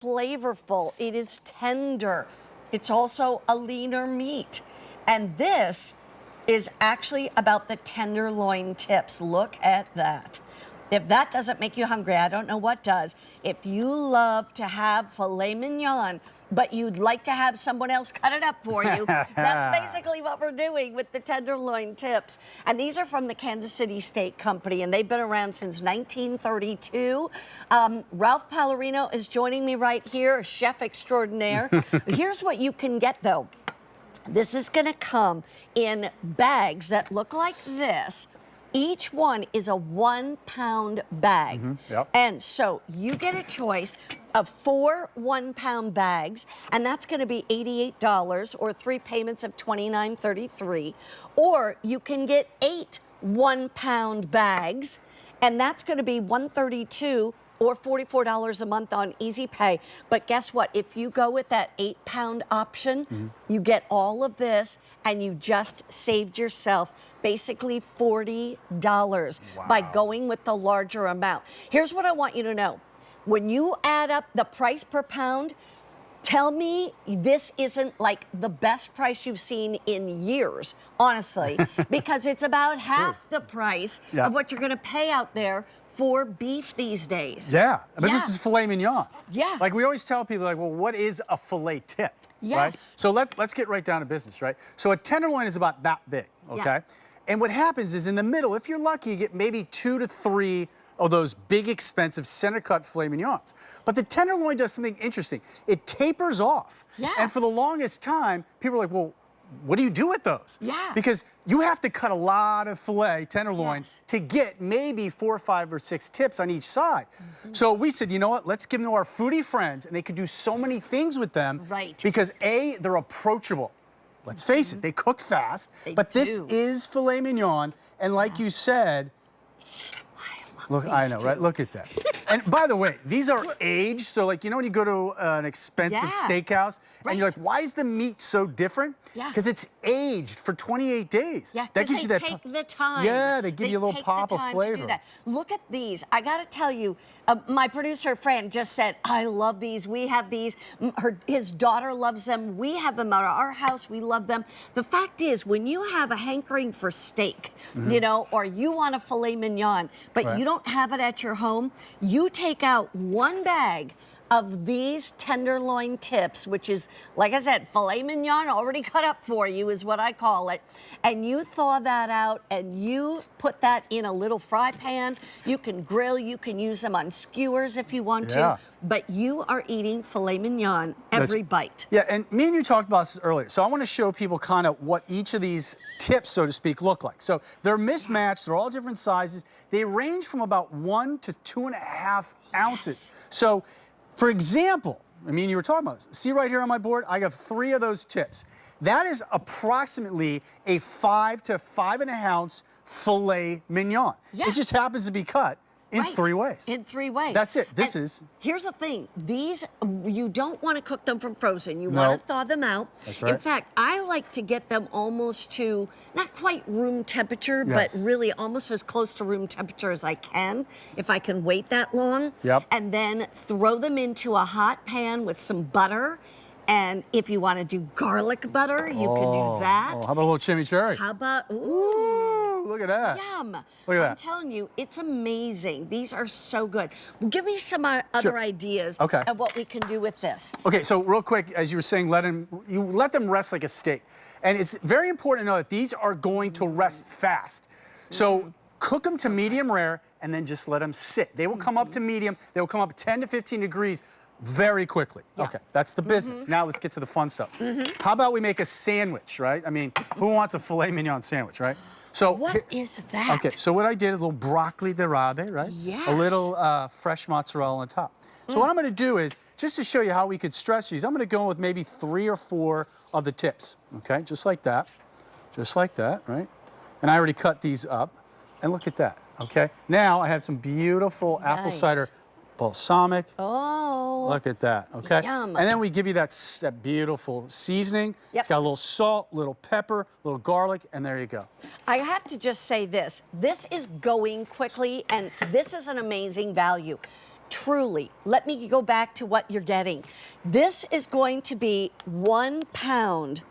flavorful. It is tender. It's also a leaner meat. And this is actually about the tenderloin tips. Look at that. If that doesn't make you hungry, I don't know what does. If you love to have filet mignon, but you'd like to have someone else cut it up for you, that's basically what we're doing with the tenderloin tips. And these are from the Kansas City Steak Company, and they've been around since 1932. Ralph Pallarino is joining me right here, chef extraordinaire. Here's what you can get, though. This is going to come in bags that look like this. Each one is a 1 pound bag. Yep. And so you get a choice of 4 1 pound bags, and that's going to be $88 or 3 payments of $29.33. Or you can get 8 1 pound bags, and that's going to be $132 or $44 a month on Easy Pay. But guess what? If you go with that 8 pound option, you get all of this, and you just saved yourself basically $40 by going with the larger amount. Here's what I want you to know. When you add up the price per pound, tell me this isn't like the best price you've seen in years, honestly, because it's about half the price of what you're going to pay out there for beef these days. Yeah, but this is filet mignon. Yeah. Like we always tell people, like, well, what is a filet tip? Yes. Right? So let's get right down to business, right? So a tenderloin is about that big, okay? Yeah. And what happens is in the middle, if you're lucky, you get maybe 2 to 3 of those big, expensive center-cut filet mignons. But the tenderloin does something interesting. It tapers off. Yeah. And for the longest time, people are like, well, what do you do with those? Yeah. Because you have to cut a lot of filet tenderloin to get maybe 4, 5, or 6 tips on each side. So we said, you know what? Let's give them to our foodie friends, and they could do so many things with them. Right. Because A, they're approachable. Let's face it, they cook fast. But this is filet mignon, and like you said, look, I know, right? Look at that. And by the way, these are aged. So, like, you know when you go to an expensive steakhouse and you're like, why is the meat so different? Yeah. Because it's aged for 28 days. Yeah, that gives you that. Take the time. Yeah, they give you a little pop of flavor. To do that. Look at these. I got to tell you, my producer Fran just said, I love these. We have these. His daughter loves them. We have them at our house. We love them. The fact is, when you have a hankering for steak, you know, or you want a filet mignon, but you don't have it at your home, you take out one bag of these tenderloin tips, which is, like I said, filet mignon already cut up for you is what I call it, and you thaw that out and you put that in a little fry pan. You can grill, you can use them on skewers if you want to, but you are eating filet mignon every bite. Yeah, and me and you talked about this earlier, so I want to show people kind of what each of these tips, so to speak, look like. So they're mismatched, they're all different sizes. They range from about 1 to 2.5 ounces. So, for example, I mean, you were talking about this. See right here on my board, I got 3 of those tips. That is approximately a 5 to 5.5 ounce filet mignon. It just happens to be cut in 3 ways. In 3 ways. That's it. This is. Here's the thing. These, you don't want to cook them from frozen. You want to thaw them out. That's right. In fact, I like to get them almost to, not quite room temperature, but really almost as close to room temperature as I can, if I can wait that long. And then throw them into a hot pan with some butter. And if you want to do garlic butter, you can do that. Oh, how about a little chimichurri? How about, ooh, look at that. Yum. Look at that. I'm telling you, it's amazing. These are so good. Well, give me some other ideas of what we can do with this. Okay, so real quick, as you were saying, you let them rest like a steak. And it's very important to know that these are going to rest fast. So cook them to medium rare and then just let them sit. They will come up to medium. They will come up 10 to 15 degrees very quickly. Okay, that's the business. Now let's get to the fun stuff. How about we make a sandwich, right? I mean, who wants a filet mignon sandwich, right? So what is that? Okay, so what I did is a little broccoli d'arabe, right? Yes. A little fresh mozzarella on top. So what I'm going to do is, just to show you how we could stretch these, I'm going to go with maybe 3 or 4 of the tips. Okay, just like that, right? And I already cut these up, and look at that. Okay, now I have some beautiful apple cider balsamic. Oh. Look at that, okay? Yum. And then we give you that beautiful seasoning. It's got a little salt, little pepper, little garlic, and there you go. I have to just say this. This is going quickly, and this is an amazing value. truly, let me go back to what you're getting. This is going to be 1 pound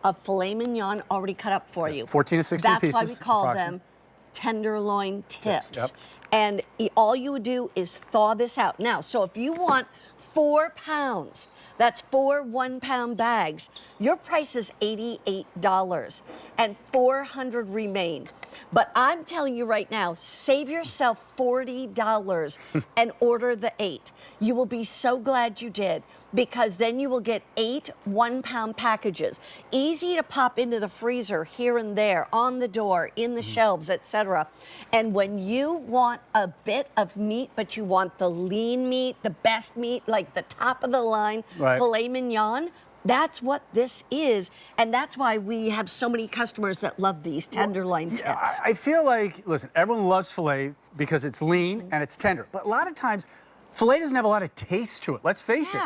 of filet mignon already cut up for you. 14 to 16 That's pieces. why we call approximately. them tenderloin tips. Yep. And all you would do is thaw this out. Now, so if you want 4 pounds, that's 4 1-pound bags, your price is $88 and 400 remain. But I'm telling you right now, save yourself $40 and order the 8. You will be so glad you did, because then you will get 8 1-pound packages, easy to pop into the freezer here and there, on the door, in the shelves, etc. And when you want a bit of meat, but you want the lean meat, the best meat, like the top of the line, filet mignon, that's what this is, and that's why we have so many customers that love these tenderloin tips. Yeah, I feel like, listen, everyone loves filet because it's lean and it's tender, but a lot of times, filet doesn't have a lot of taste to it. Let's face it.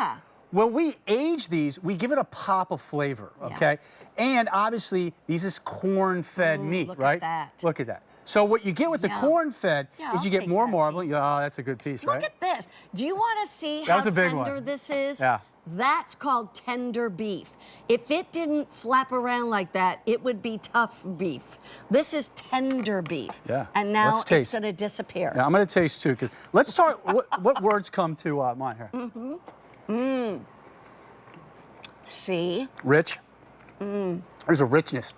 When we age these, we give it a pop of flavor, okay? And obviously, these is corn-fed meat, look right? at that. Look at that. So what you get with the corn-fed is you get more marbling. Oh, that's a good piece, right? Look at this. Do you want to see That how was a big tender one. this is? Yeah. That's called tender beef. If it didn't flap around like that, it would be tough beef. This is tender beef. Yeah. And now Let's it's taste. going to disappear. Yeah, I'm going to taste too, because let's talk, what words come to mind here? See? Rich. There's a richness.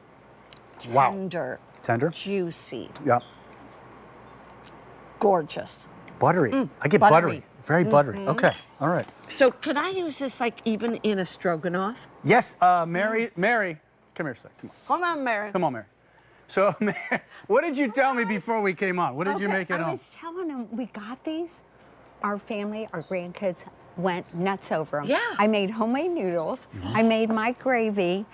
Wow. Tender. Tender. Juicy. Yeah. Gorgeous. Buttery. I get buttery. Very buttery. Okay. All right. So can I use this like even in a stroganoff? Yes. Mary, come here a sec. Come on. Hold on, Mary. Come on, Mary. So, Mary, what did you tell me before we came on? What did you make at home? I was telling them we got these. Our family, our grandkids went nuts over them. Yeah. I made homemade noodles. I made my gravy,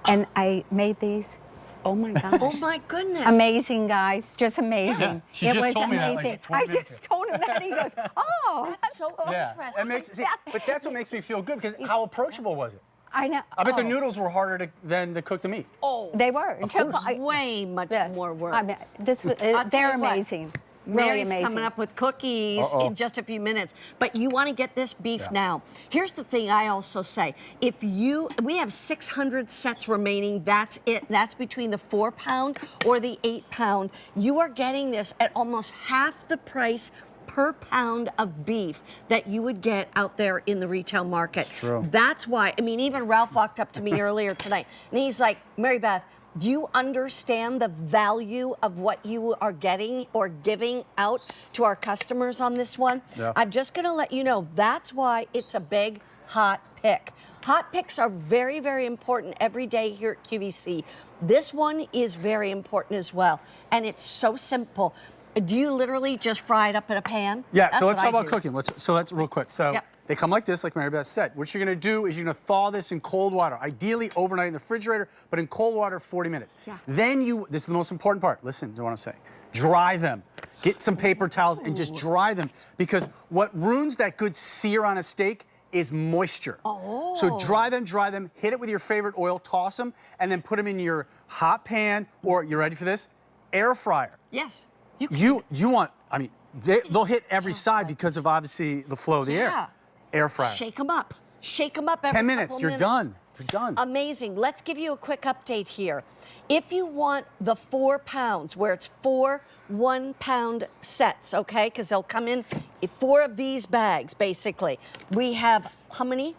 and I made these. Oh my gosh. Oh my goodness. Amazing, guys. Just amazing. Yeah, she it just was told me that, like, amazing. 20 I minutes just told him that. He goes, oh, That's so Yeah. interesting. It makes, see, but that's what makes me feel good, because how approachable was it? I know. I bet the Oh, noodles were harder than to cook the meat. Oh, They were. Of course. way much Yes. more work. I mean, this was, I'll tell they're you what, amazing. Really Mary's amazing. coming up with cookies in just a few minutes, but you want to get this beef now. Here's the thing I also say. We have 600 sets remaining, that's it. That's between the 4 pound or the 8 pound. You are getting this at almost half the price per pound of beef that you would get out there in the retail market. It's true. That's why, I mean, even Ralph walked up to me earlier tonight, and he's like, Mary Beth, do you understand the value of what you are getting or giving out to our customers on this one? Yeah. I'm just going to let you know that's why it's a big hot pick. Hot picks are very, very important every day here at QVC. This one is very important as well, and it's so simple. Do you literally just fry it up in a pan? Yeah, That's so let's what talk I about do. cooking. Let's real quick. So they come like this, like Mary Beth said. What you're gonna do is you're gonna thaw this in cold water, ideally overnight in the refrigerator, but in cold water 40 minutes. Yeah. Then this is the most important part. Listen to what I'm saying. Dry them. Get some paper towels and just dry them, because what ruins that good sear on a steak is moisture. Oh. So dry them, hit it with your favorite oil, toss them, and then put them in your hot pan, or you ready for this? Air fryer. Yes. You want, I mean, they'll hit every side because of obviously the flow of the air. Air fryer. Shake them up. Shake them up every 10 minutes, couple you're minutes. done. You're done. Amazing. Let's give you a quick update here. If you want the 4 pounds, where it's 4 1-pound sets, okay, because they'll come in 4 of these bags, basically. We have how many?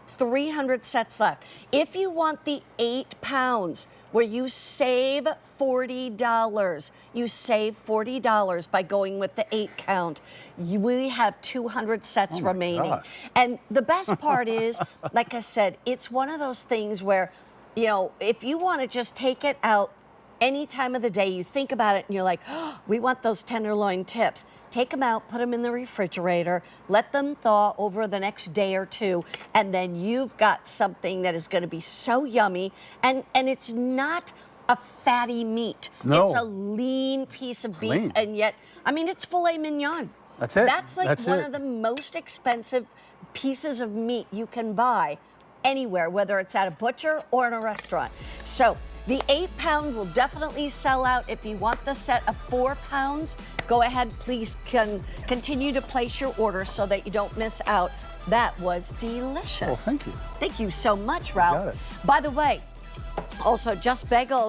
300 sets left. If you want the 8 pounds, where you save $40, you save $40 by going with the 8 count. We have 200 sets remaining. gosh. And the best part is, like I said, it's one of those things where, you know, if you want to just take it out any time of the day, you think about it and you're like, oh, we want those tenderloin tips. Take them out, put them in the refrigerator, let them thaw over the next day or two, and then you've got something that is going to be so yummy. And it's not a fatty meat. No. It's a lean piece of beef, lean. and yet, I mean, it's filet mignon. That's it. That's like That's one it. of the most expensive pieces of meat you can buy anywhere, whether it's at a butcher or in a restaurant. So The 8-pound will definitely sell out. If you want the set of 4 pounds, go ahead, please continue to place your order so that you don't miss out. That was delicious. Well, thank you. Thank you so much, Ralph. got it. By the way, also Just Bagels